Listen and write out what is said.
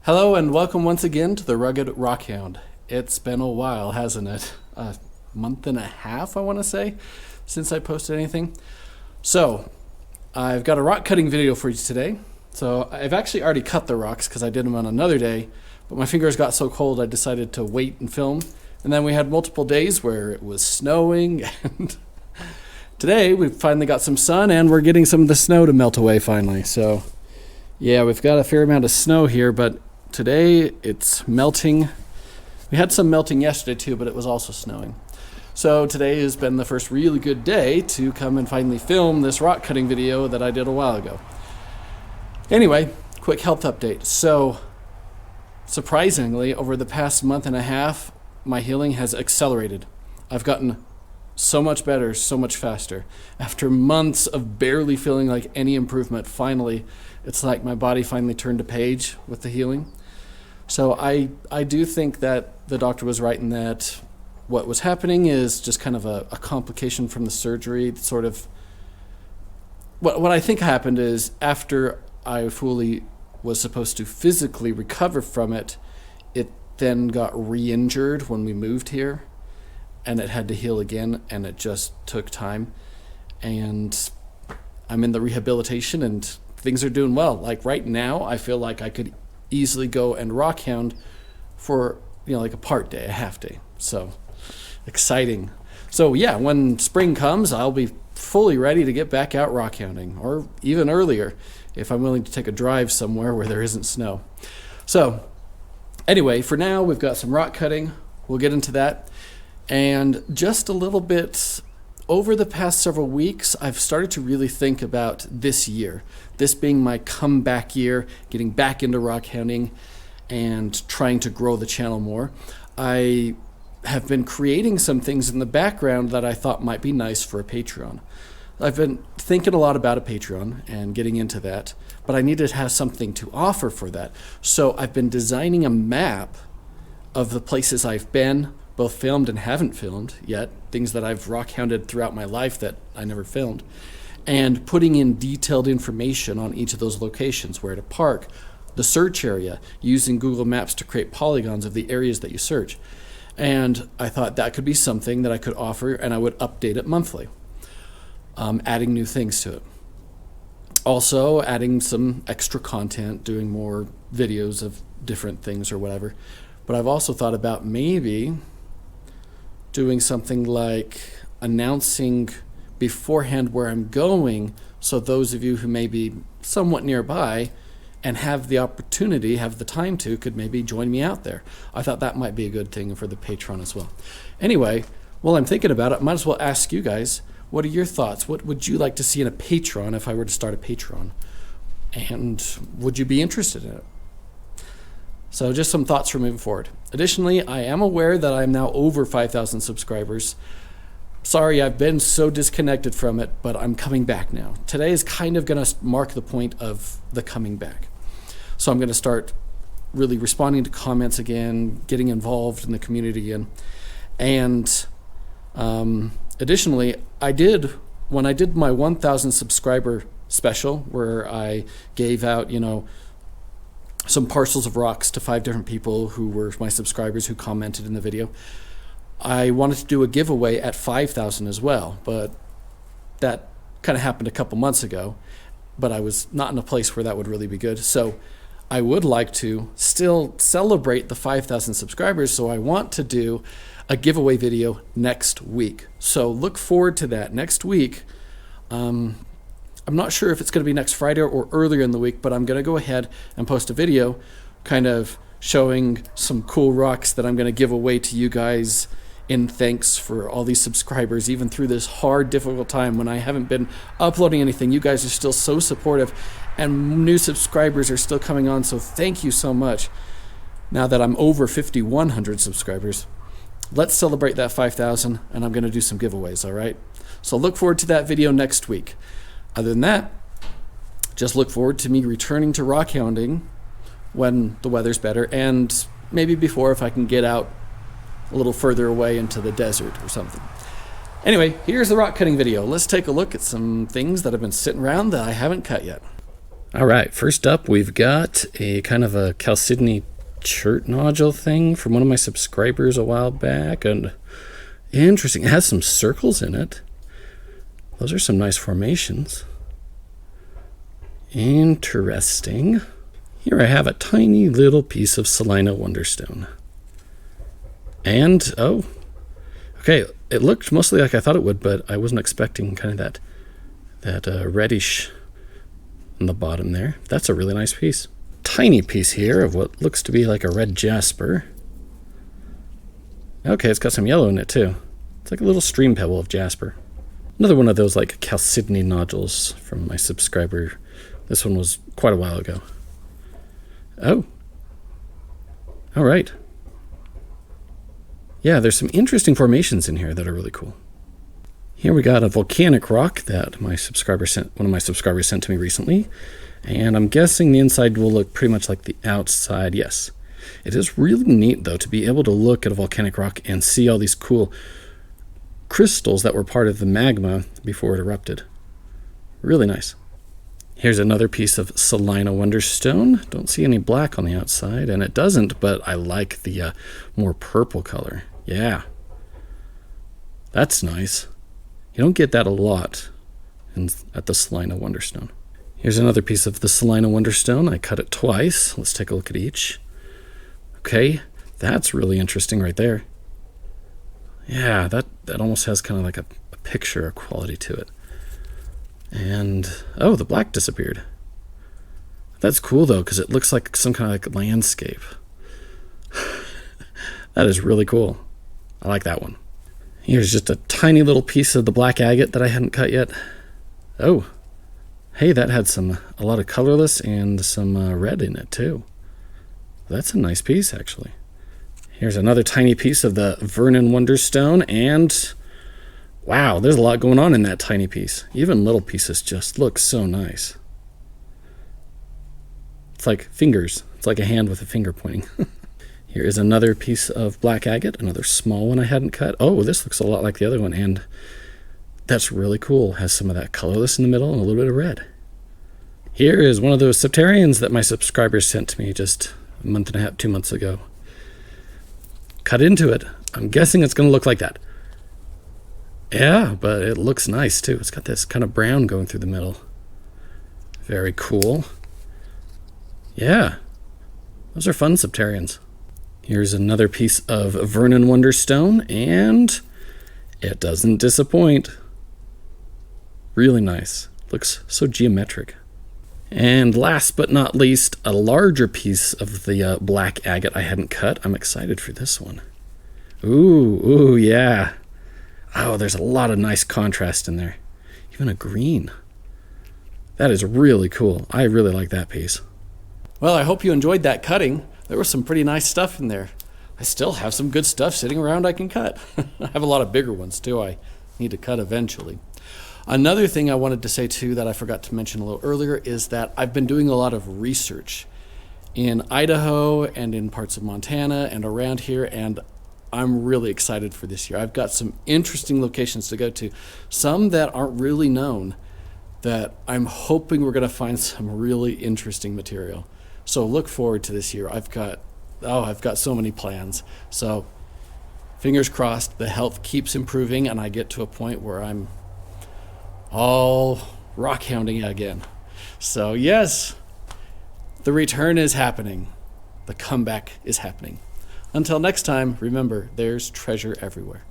Hello and welcome once again to the Rugged Rockhound. It's been a while, hasn't it? A month and a half, I want to say, since I posted anything. So, I've got a rock cutting video for you today. So, I've actually already cut the rocks because I did them on another day, but my fingers got so cold I decided to wait and film. And then we had multiple days where it was snowing, and today we finally got some sun and we're getting some of the snow to melt away finally. So, yeah, we've got a fair amount of snow here, but today it's melting. We had some melting yesterday too, but it was also snowing. So today has been the first really good day to come and finally film this rock cutting video that I did a while ago. Anyway, quick health update. So surprisingly, over the past month and a half, my healing has accelerated. I've gotten so much better, so much faster. After months of barely feeling like any improvement, finally, it's like my body finally turned a page with the healing. So I do think that the doctor was right in that what was happening is just kind of a complication from the surgery. Sort of what I think happened is after I fully was supposed to physically recover from it, it then got re-injured when we moved here, and it had to heal again, and it just took time. And I'm in the rehabilitation and things are doing well. Like right now, I feel like I could easily go and rockhound for, like a part day, a half day. So exciting. So yeah, when spring comes, I'll be fully ready to get back out rockhounding, or even earlier if I'm willing to take a drive somewhere where there isn't snow. So anyway, for now we've got some rock cutting. We'll get into that. And just a little bit over the past several weeks, I've started to really think about this year, this being my comeback year, getting back into rockhounding and trying to grow the channel more. I have been creating some things in the background that I thought might be nice for a Patreon. I've been thinking a lot about a Patreon and getting into that, but I needed to have something to offer for that. So I've been designing a map of the places I've been, both filmed and haven't filmed yet, things that I've rockhounded throughout my life that I never filmed, and putting in detailed information on each of those locations, where to park, the search area, using Google Maps to create polygons of the areas that you search. And I thought that could be something that I could offer, and I would update it monthly, adding new things to it. Also adding some extra content, doing more videos of different things or whatever. But I've also thought about maybe doing something like announcing beforehand where I'm going, so those of you who may be somewhat nearby and have the opportunity, have the time to, could maybe join me out there. I thought that might be a good thing for the Patreon as well. Anyway, while I'm thinking about it, might as well ask you guys, what are your thoughts? What would you like to see in a Patreon if I were to start a Patreon? And would you be interested in it? So just some thoughts for moving forward. Additionally, I am aware that I'm now over 5,000 subscribers. Sorry, I've been so disconnected from it, but I'm coming back now. Today is kind of going to mark the point of the coming back. So I'm going to start really responding to comments again, getting involved in the community again. And additionally, when I did my 1,000 subscriber special, where I gave out, some parcels of rocks to 5 different people who were my subscribers who commented in the video, I wanted to do a giveaway at 5,000 as well, but that kind of happened a couple months ago, but I was not in a place where that would really be good. So I would like to still celebrate the 5,000 subscribers, so I want to do a giveaway video next week. So look forward to that next week. I'm not sure if it's going to be next Friday or earlier in the week, but I'm going to go ahead and post a video kind of showing some cool rocks that I'm going to give away to you guys in thanks for all these subscribers, even through this hard, difficult time when I haven't been uploading anything. You guys are still so supportive, and new subscribers are still coming on, so thank you so much. Now that I'm over 5,100 subscribers, let's celebrate that 5,000, and I'm going to do some giveaways, all right? So look forward to that video next week. Other than that, just look forward to me returning to rockhounding when the weather's better, and maybe before if I can get out a little further away into the desert or something. Anyway, here's the rock cutting video. Let's take a look at some things that have been sitting around that I haven't cut yet. All right, first up, we've got a kind of a chalcedony chert nodule thing from one of my subscribers a while back, and interesting. It has some circles in it. Those are some nice formations. Interesting. Here I have a tiny little piece of Salina Wonderstone. And, oh, okay, it looked mostly like I thought it would, but I wasn't expecting kind of that reddish on the bottom there. That's a really nice piece. Tiny piece here of what looks to be like a red jasper. Okay, it's got some yellow in it too. It's like a little stream pebble of jasper. Another one of those like chalcedony nodules from my subscriber. This one was quite a while ago. Oh. All right. Yeah, there's some interesting formations in here that are really cool. Here we got a volcanic rock that one of my subscribers sent to me recently, and I'm guessing the inside will look pretty much like the outside. Yes. It is really neat, though, to be able to look at a volcanic rock and see all these cool crystals that were part of the magma before it erupted. Really nice. Here's another piece of Salina Wonderstone. Don't see any black on the outside, and it doesn't, but I like the more purple color. Yeah. That's nice. You don't get that a lot at the Salina Wonderstone. Here's another piece of the Salina Wonderstone. I cut it twice. Let's take a look at each. Okay, that's really interesting right there. Yeah, that almost has kind of like a picture quality to it. And, oh, the black disappeared. That's cool, though, because it looks like some kind of like landscape. That is really cool. I like that one. Here's just a tiny little piece of the black agate that I hadn't cut yet. Oh, hey, that had a lot of colorless and some red in it, too. That's a nice piece, actually. Here's another tiny piece of the Vernon Wonderstone, and wow, there's a lot going on in that tiny piece. Even little pieces just look so nice. It's like fingers. It's like a hand with a finger pointing. Here is another piece of black agate, another small one I hadn't cut. Oh, this looks a lot like the other one, and that's really cool. Has some of that colorless in the middle and a little bit of red. Here is one of those septarians that my subscribers sent to me just a month and a half, 2 months ago. Cut into it. I'm guessing it's going to look like that. Yeah, but it looks nice too. It's got this kind of brown going through the middle. Very cool. Yeah, those are fun septarians. Here's another piece of Vernon Wonderstone, and it doesn't disappoint. Really nice. Looks so geometric. And last but not least, a larger piece of the black agate I hadn't cut. I'm excited for this one. Ooh, yeah. Oh, there's a lot of nice contrast in there. Even a green. That is really cool. I really like that piece. Well, I hope you enjoyed that cutting. There was some pretty nice stuff in there. I still have some good stuff sitting around I can cut. I have a lot of bigger ones too I need to cut eventually. Another thing I wanted to say too that I forgot to mention a little earlier is that I've been doing a lot of research in Idaho and in parts of Montana and around here, and I'm really excited for this year. I've got some interesting locations to go to, some that aren't really known, that I'm hoping we're going to find some really interesting material. So look forward to this year. I've got so many plans. So fingers crossed the health keeps improving and I get to a point where I'm all rockhounding again. So yes, the return is happening. The comeback is happening. Until next time, remember, there's treasure everywhere.